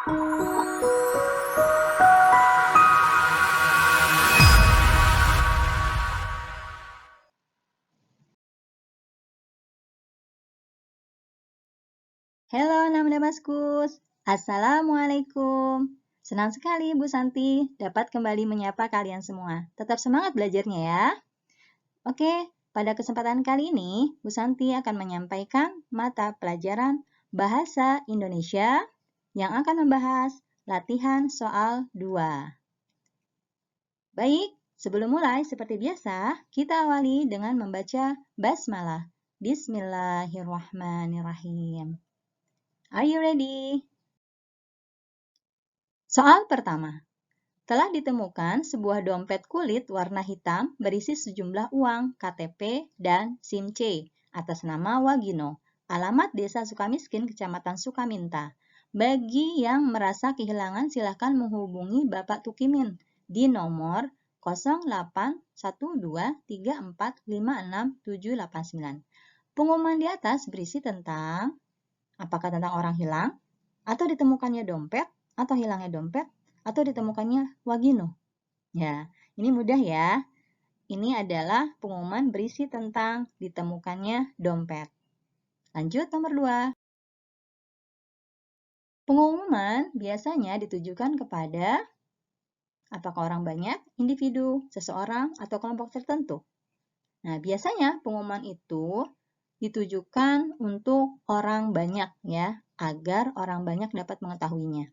Halo Namdamaskus, Assalamualaikum. Senang sekali Bu Santi dapat kembali menyapa kalian semua. Tetap semangat belajarnya ya. Oke, pada kesempatan kali ini Bu Santi akan menyampaikan mata pelajaran Bahasa Indonesia yang akan membahas latihan soal 2. Baik, sebelum mulai seperti biasa, kita awali dengan membaca basmalah. Bismillahirrahmanirrahim. Are you ready? Soal pertama. Telah ditemukan sebuah dompet kulit warna hitam berisi sejumlah uang, KTP, dan SIM C atas nama Wagino, alamat Desa Sukamiskin, Kecamatan Sukaminta. Bagi yang merasa kehilangan silakan menghubungi Bapak Tukimin di nomor 081234567789. Pengumuman di atas berisi tentang apakah tentang orang hilang, atau ditemukannya dompet, atau hilangnya dompet, atau ditemukannya Wagino. Ya, ini mudah ya. Ini adalah pengumuman berisi tentang ditemukannya dompet. Lanjut nomor 2. Pengumuman biasanya ditujukan kepada apakah orang banyak, individu, seseorang, atau kelompok tertentu. Nah, biasanya pengumuman itu ditujukan untuk orang banyak ya, agar orang banyak dapat mengetahuinya.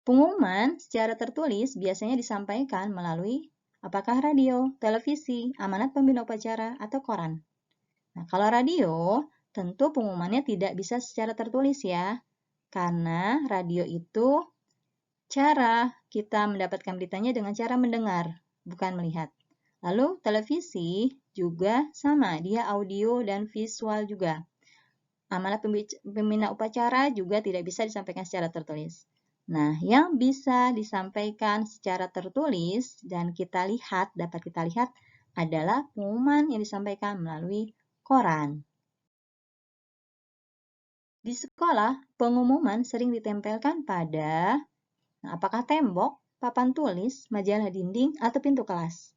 Pengumuman secara tertulis biasanya disampaikan melalui apakah radio, televisi, amanat pembina upacara, atau koran. Nah, kalau radio, tentu pengumumannya tidak bisa secara tertulis ya, karena radio itu cara kita mendapatkan beritanya dengan cara mendengar, bukan melihat. Lalu televisi juga sama, dia audio dan visual juga. Amanat pembina upacara juga tidak bisa disampaikan secara tertulis. Nah, yang bisa disampaikan secara tertulis dan dapat kita lihat adalah pengumuman yang disampaikan melalui koran. Di sekolah, pengumuman sering ditempelkan pada apakah tembok, papan tulis, majalah dinding, atau pintu kelas.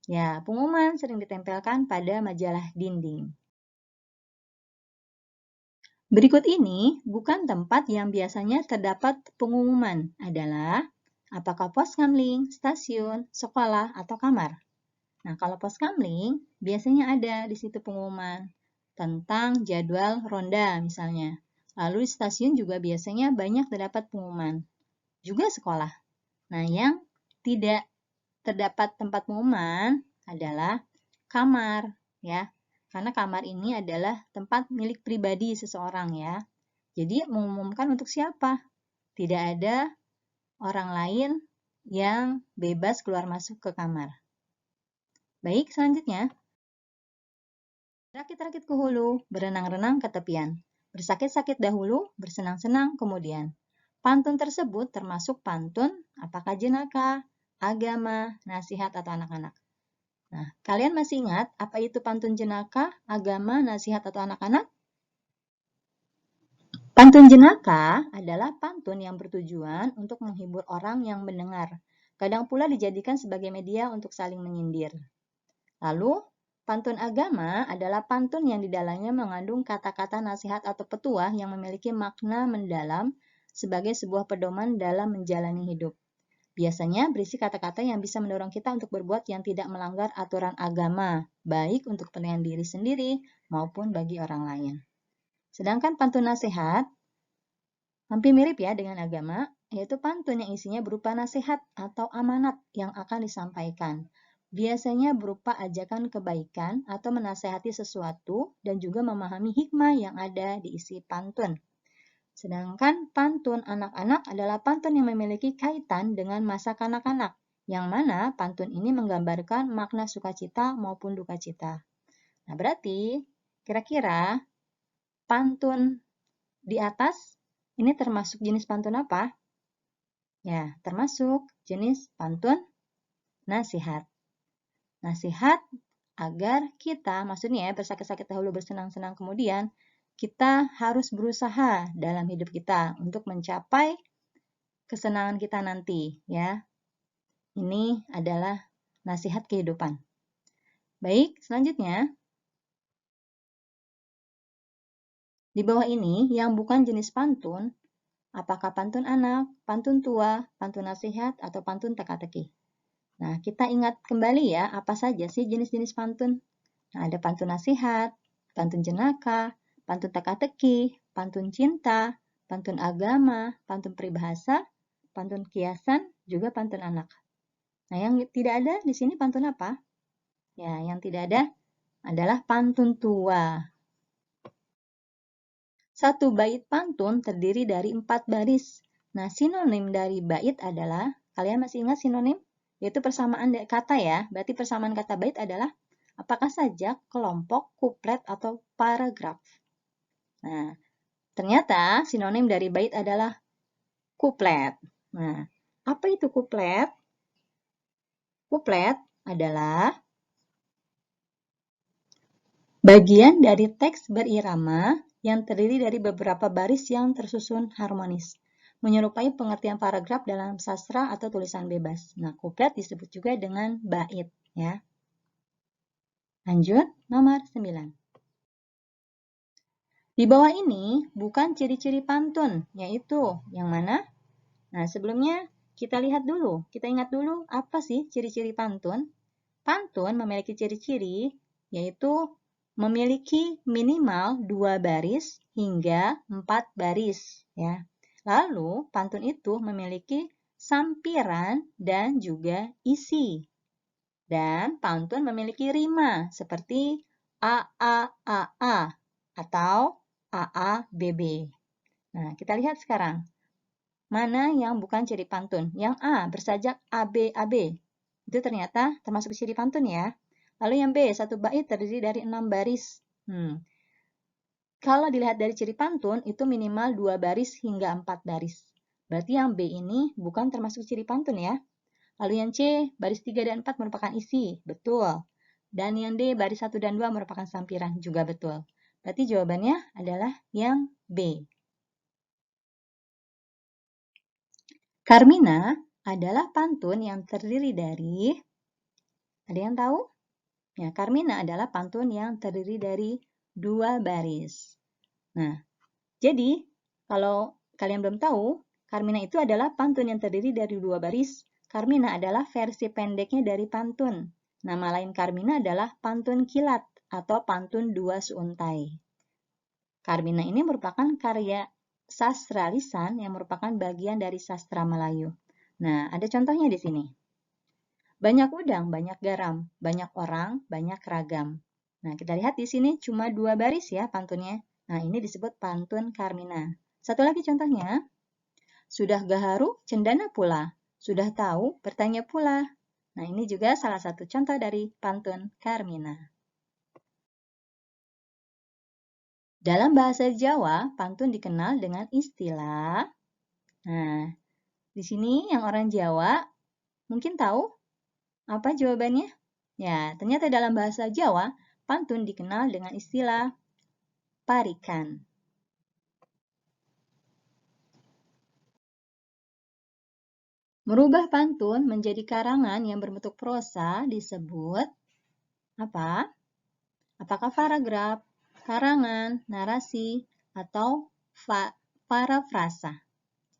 Ya, pengumuman sering ditempelkan pada majalah dinding. Berikut ini bukan tempat yang biasanya terdapat pengumuman adalah apakah pos kamling, stasiun, sekolah, atau kamar. Nah, kalau pos kamling biasanya ada di situ pengumuman tentang jadwal ronda misalnya. Lalu di stasiun juga biasanya banyak terdapat pengumuman. Juga sekolah. Nah, yang tidak terdapat tempat pengumuman adalah kamar ya. Karena kamar ini adalah tempat milik pribadi seseorang ya. Jadi mengumumkan untuk siapa? Tidak ada orang lain yang bebas keluar masuk ke kamar. Baik, selanjutnya. Rakit-rakit ke hulu, berenang-renang ke tepian. Bersakit-sakit dahulu, bersenang-senang kemudian. Pantun tersebut termasuk pantun apakah jenaka, agama, nasihat, atau anak-anak. Nah, kalian masih ingat apa itu pantun jenaka, agama, nasihat, atau anak-anak? Pantun jenaka adalah pantun yang bertujuan untuk menghibur orang yang mendengar. Kadang pula dijadikan sebagai media untuk saling menyindir. Lalu, pantun agama adalah pantun yang di dalamnya mengandung kata-kata nasihat atau petuah yang memiliki makna mendalam sebagai sebuah pedoman dalam menjalani hidup. Biasanya berisi kata-kata yang bisa mendorong kita untuk berbuat yang tidak melanggar aturan agama, baik untuk kepentingan diri sendiri maupun bagi orang lain. Sedangkan pantun nasihat hampir mirip ya dengan agama, yaitu pantun yang isinya berupa nasihat atau amanat yang akan disampaikan. Biasanya berupa ajakan kebaikan atau menasehati sesuatu dan juga memahami hikmah yang ada di isi pantun. Sedangkan pantun anak-anak adalah pantun yang memiliki kaitan dengan masa kanak-kanak, yang mana pantun ini menggambarkan makna sukacita maupun duka cita. Nah, berarti kira-kira pantun di atas ini termasuk jenis pantun apa? Ya, termasuk jenis pantun nasihat. Nasihat agar kita, maksudnya ya, bersakit-sakit dahulu bersenang-senang kemudian, kita harus berusaha dalam hidup kita untuk mencapai kesenangan kita nanti, ya. Ini adalah nasihat kehidupan. Baik, selanjutnya. Di bawah ini yang bukan jenis pantun, apakah pantun anak, pantun tua, pantun nasihat, atau pantun teka-teki? Nah, kita ingat kembali ya, apa saja sih jenis-jenis pantun? Nah, ada pantun nasihat, pantun jenaka, pantun teka-teki, pantun cinta, pantun agama, pantun peribahasa, pantun kiasan, juga pantun anak. Nah, yang tidak ada di sini pantun apa? Ya, yang tidak ada adalah pantun tua. Satu bait pantun terdiri dari 4 baris. Nah, sinonim dari bait adalah, kalian masih ingat sinonim? Yaitu persamaan kata ya. Berarti persamaan kata bait adalah apakah saja kelompok, kuplet, atau paragraf. Nah, ternyata sinonim dari bait adalah kuplet. Nah, apa itu kuplet? Kuplet adalah bagian dari teks berirama yang terdiri dari beberapa baris yang tersusun harmonis, menyerupai pengertian paragraf dalam sastra atau tulisan bebas. Nah, kuplet disebut juga dengan bait, ya. Lanjut, nomor 9. Di bawah ini bukan ciri-ciri pantun, yaitu yang mana? Nah, sebelumnya kita lihat dulu, kita ingat dulu apa sih ciri-ciri pantun? Pantun memiliki ciri-ciri, yaitu memiliki minimal 2 baris hingga 4 baris. Ya. Lalu, pantun itu memiliki sampiran dan juga isi. Dan pantun memiliki rima seperti A-A-A-A atau A-A-B-B. Nah, kita lihat sekarang. Mana yang bukan ciri pantun? Yang A bersajak AB-AB. Itu ternyata termasuk ciri pantun ya. Lalu yang B, satu bait terdiri dari 6 baris. Kalau dilihat dari ciri pantun, itu minimal 2 baris hingga 4 baris. Berarti yang B ini bukan termasuk ciri pantun ya. Lalu yang C, baris 3 dan 4 merupakan isi. Betul. Dan yang D, baris 1 dan 2 merupakan sampiran. Juga betul. Berarti jawabannya adalah yang B. Carmina adalah pantun yang terdiri dari, ada yang tahu? Ya, Carmina adalah pantun yang terdiri dari 2 baris. Nah, jadi kalau kalian belum tahu, Carmina itu adalah pantun yang terdiri dari 2 baris. Carmina adalah versi pendeknya dari pantun. Nama lain Carmina adalah pantun kilat atau pantun 2 suuntai. Carmina ini merupakan karya sastra lisan yang merupakan bagian dari sastra Melayu. Nah, ada contohnya di sini. Banyak udang, banyak garam, banyak orang, banyak ragam. Nah, kita lihat di sini cuma 2 baris ya pantunnya. Nah, ini disebut pantun Carmina. Satu lagi contohnya. Sudah gaharu, cendana pula. Sudah tahu, bertanya pula. Nah, ini juga salah satu contoh dari pantun Carmina. Dalam bahasa Jawa, pantun dikenal dengan istilah. Nah, di sini yang orang Jawa mungkin tahu apa jawabannya? Ya, ternyata dalam bahasa Jawa, pantun dikenal dengan istilah parikan. Merubah pantun menjadi karangan yang berbentuk prosa disebut apa? Apakah paragraf, karangan, narasi, atau parafrasa?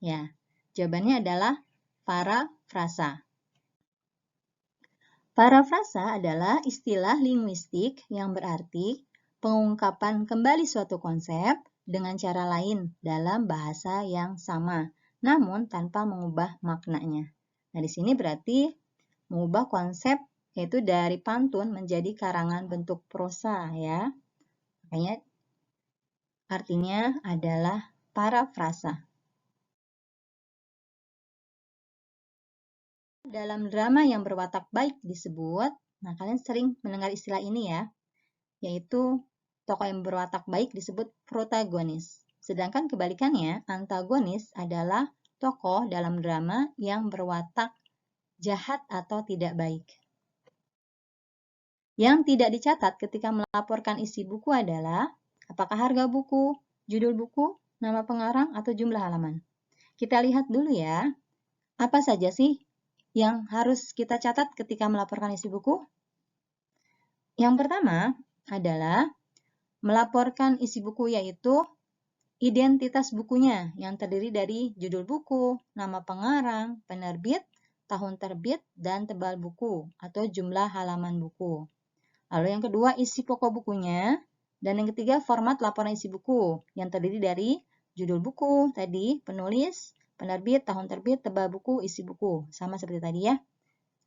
Ya, jawabannya adalah parafrasa. Parafrasa adalah istilah linguistik yang berarti pengungkapan kembali suatu konsep dengan cara lain dalam bahasa yang sama, namun tanpa mengubah maknanya. Nah, di sini berarti mengubah konsep yaitu dari pantun menjadi karangan bentuk prosa ya. Makanya artinya adalah parafrasa. Dalam drama yang berwatak baik disebut, nah kalian sering mendengar istilah ini ya, yaitu tokoh yang berwatak baik disebut protagonis. Sedangkan kebalikannya, antagonis adalah tokoh dalam drama yang berwatak jahat atau tidak baik. Yang tidak dicatat ketika melaporkan isi buku adalah, Apakah harga buku, judul buku, nama pengarang, atau jumlah halaman? Kita lihat dulu ya, apa saja sih yang harus kita catat ketika melaporkan isi buku? Yang pertama adalah melaporkan isi buku, yaitu identitas bukunya yang terdiri dari judul buku, nama pengarang, penerbit, tahun terbit, dan tebal buku atau jumlah halaman buku. Lalu yang kedua, isi pokok bukunya. Dan yang ketiga, format laporan isi buku yang terdiri dari judul buku tadi, penulis, penerbit, tahun terbit, tebal buku, isi buku. Sama seperti tadi ya.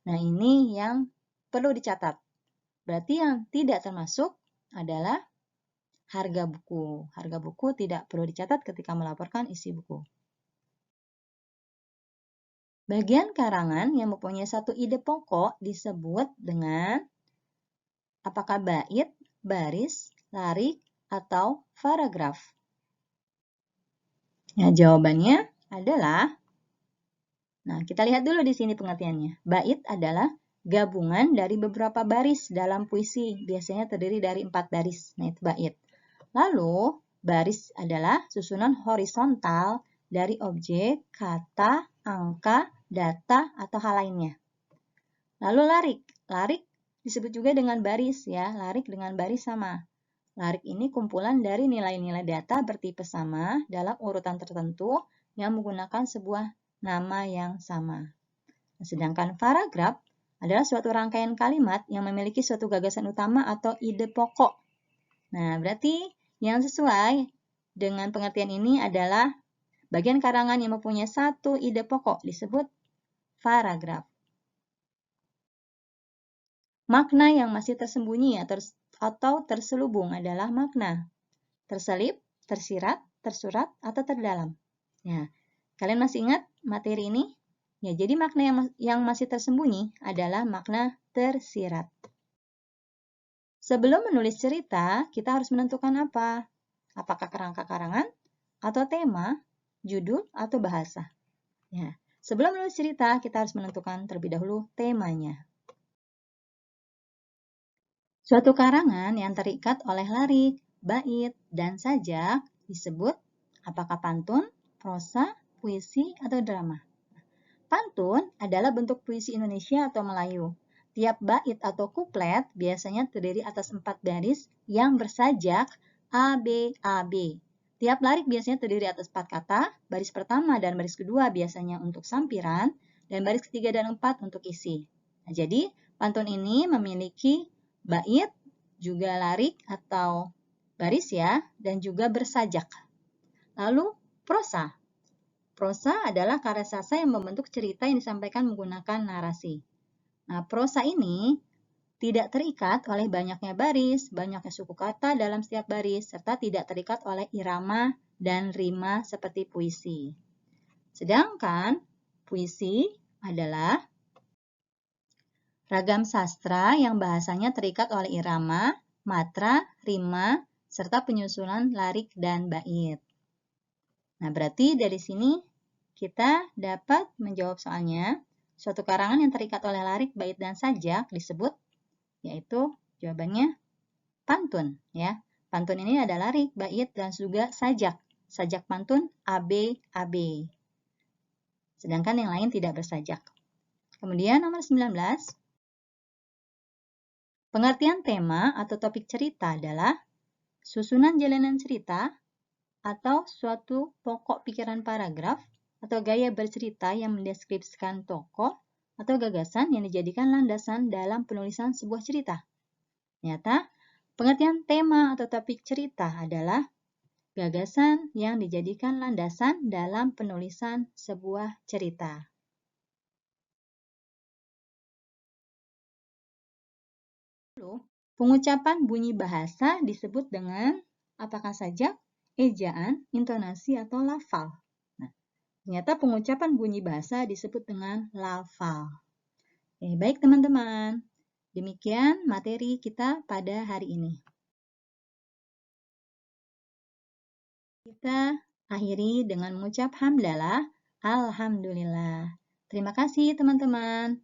Nah, ini yang perlu dicatat. Berarti yang tidak termasuk adalah harga buku. Harga buku tidak perlu dicatat ketika melaporkan isi buku. Bagian karangan yang mempunyai satu ide pokok disebut dengan apakah bait, baris, larik, atau paragraf? Nah, jawabannya adalah, nah kita lihat dulu di sini pengertiannya. Bait adalah gabungan dari beberapa baris dalam puisi, biasanya terdiri dari 4 baris. Nah, itu bait. Lalu, baris adalah susunan horizontal dari objek, kata, angka, data, atau hal lainnya. Lalu larik. Larik disebut juga dengan baris ya. Larik dengan baris sama. Larik ini kumpulan dari nilai-nilai data bertipe sama dalam urutan tertentu yang menggunakan sebuah nama yang sama. Sedangkan paragraf adalah suatu rangkaian kalimat yang memiliki suatu gagasan utama atau ide pokok. Nah, berarti yang sesuai dengan pengertian ini adalah bagian karangan yang mempunyai satu ide pokok disebut paragraf. Makna yang masih tersembunyi atau terselubung adalah makna terselip, tersirat, tersurat, atau terdalam. Ya, kalian masih ingat materi ini? Ya, jadi makna yang masih tersembunyi adalah makna tersirat. Sebelum menulis cerita, kita harus menentukan apa? Apakah kerangka karangan, atau tema, judul, atau bahasa? Ya, sebelum menulis cerita, kita harus menentukan terlebih dahulu temanya. Suatu karangan yang terikat oleh larik, bait, dan sajak disebut apakah pantun, prosa, puisi, atau drama. Pantun adalah bentuk puisi Indonesia atau Melayu. Tiap bait atau kuplet biasanya terdiri atas 4 baris yang bersajak A, B, A, B. Tiap larik biasanya terdiri atas 4 kata, baris pertama dan baris kedua biasanya untuk sampiran, dan baris ketiga dan 4 untuk isi. Nah, jadi, pantun ini memiliki bait, juga larik atau baris ya, dan juga bersajak. Lalu, prosa. Prosa adalah karya sastra yang membentuk cerita yang disampaikan menggunakan narasi. Nah, prosa ini tidak terikat oleh banyaknya baris, banyaknya suku kata dalam setiap baris, serta tidak terikat oleh irama dan rima seperti puisi. Sedangkan puisi adalah ragam sastra yang bahasanya terikat oleh irama, matra, rima, serta penyusunan larik dan bait. Nah, berarti dari sini kita dapat menjawab soalnya. Suatu karangan yang terikat oleh larik, bait, dan sajak disebut, yaitu jawabannya pantun. Ya. Pantun ini ada larik, bait, dan juga sajak. Sajak pantun AB, AB. Sedangkan yang lain tidak bersajak. Kemudian nomor 19. Pengertian tema atau topik cerita adalah susunan jalanan cerita atau suatu pokok pikiran paragraf atau gaya bercerita yang mendeskripsikan tokoh atau gagasan yang dijadikan landasan dalam penulisan sebuah cerita. Ternyata, pengertian tema atau topik cerita adalah gagasan yang dijadikan landasan dalam penulisan sebuah cerita. Lalu, pengucapan bunyi bahasa disebut dengan apakah saja ejaan, intonasi, atau lafal. Nah, ternyata pengucapan bunyi bahasa disebut dengan lafal. Baik teman-teman, demikian materi kita pada hari ini. Kita akhiri dengan mengucap hamdalah, alhamdulillah. Terima kasih teman-teman.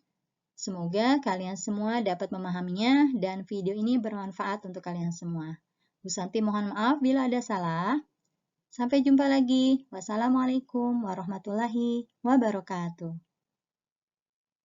Semoga kalian semua dapat memahaminya dan video ini bermanfaat untuk kalian semua. Bu Santi mohon maaf bila ada salah. Sampai jumpa lagi. Wassalamualaikum warahmatullahi wabarakatuh.